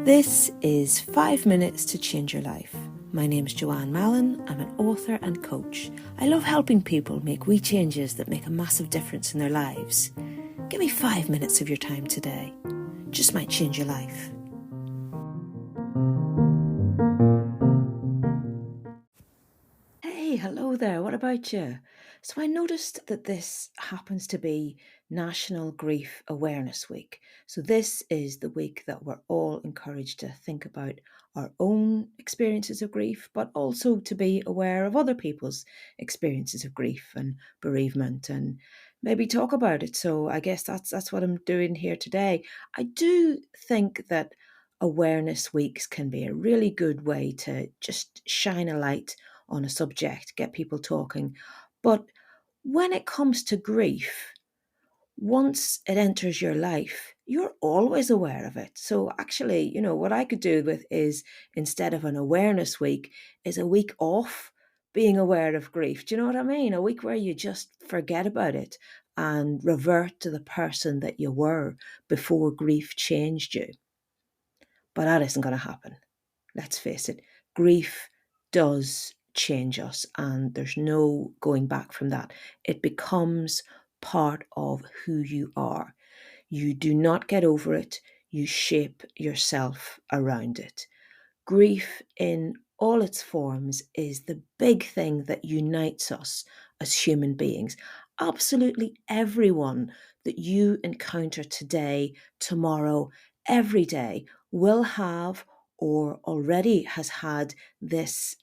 This is 5 Minutes to Change Your Life. My name's Joanne Mallon. I'm an author and coach. I love helping people make wee changes that make a massive difference in their lives. Give me 5 minutes of your time today. Just might change your life. Hey, hello there. What about you? So I noticed that this happens to be National Grief Awareness Week. So this is the week that we're all encouraged to think about our own experiences of grief, but also to be aware of other people's experiences of grief and bereavement and maybe talk about it. So I guess that's what I'm doing here today. I do think that awareness weeks can be a really good way to just shine a light on a subject, get people talking. But when it comes to grief, once it enters your life, you're always aware of it. So actually, what I could do with is instead of an awareness week, is a week off being aware of grief. Do you know what I mean? A week where you just forget about it and revert to the person that you were before grief changed you. But that isn't going to happen. Let's face it, grief does change us, and there's no going back from that. It becomes part of who you are. You do not get over it, you shape yourself around it. Grief in all its forms is the big thing that unites us as human beings. Absolutely everyone that you encounter today, tomorrow, every day will have or already has had this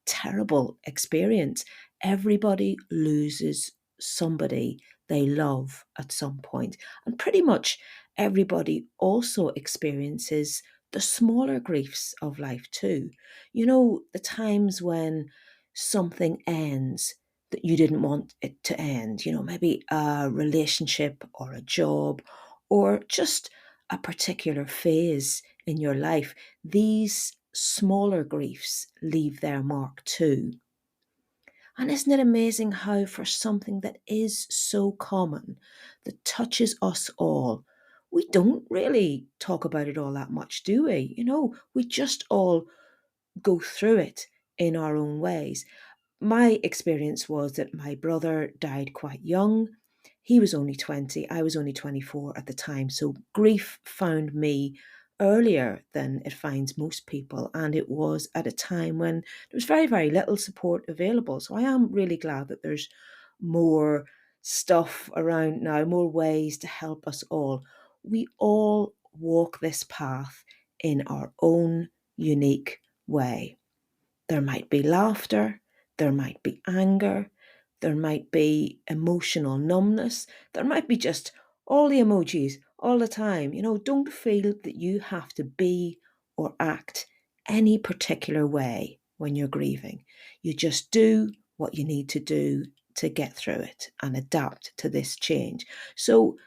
terrible experience. Everybody loses somebody they love at some point. And pretty much everybody also experiences the smaller griefs of life too. You know, the times when something ends that you didn't want it to end, maybe a relationship or a job or just a particular phase in your life. These smaller griefs leave their mark too. And isn't it amazing how, for something that is so common, that touches us all, we don't really talk about it all that much, do we? We just all go through it in our own ways. My experience was that my brother died quite young. He was only 20, I was only 24 at the time. So grief found me earlier than it finds most people. And it was at a time when there was very, very little support available. So I am really glad that there's more stuff around now, more ways to help us all. We all walk this path in our own unique way. There might be laughter, there might be anger, there might be emotional numbness, there might be just all the emojis all the time. Don't feel that you have to be or act any particular way when you're grieving. You just do what you need to do to get through it and adapt to this change. So,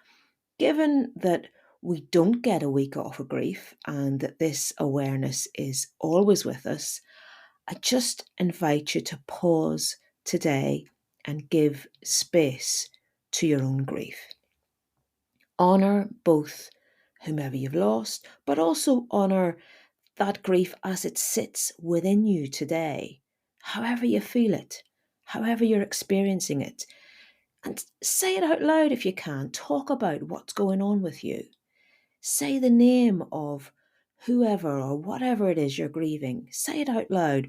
given that we don't get a week off of grief and that this awareness is always with us, I just invite you to pause today and give space to your own grief. Honour both whomever you've lost, but also honour that grief as it sits within you today, however you feel it, however you're experiencing it. And say it out loud if you can. Talk about what's going on with you. Say the name of whoever or whatever it is you're grieving. Say it out loud.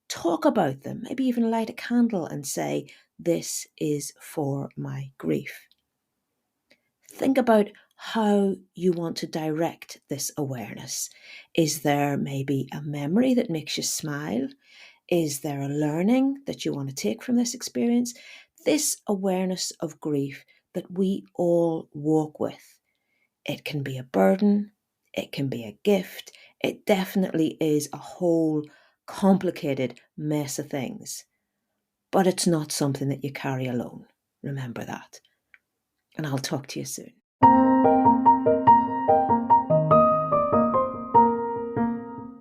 Talk about them, maybe even light a candle and say, "This is for my grief." Think about how you want to direct this awareness. Is there maybe a memory that makes you smile? Is there a learning that you want to take from this experience? This awareness of grief that we all walk with. It can be a burden, it can be a gift, it definitely is a whole complicated mess of things. But it's not something that you carry alone. Remember that. And I'll talk to you soon.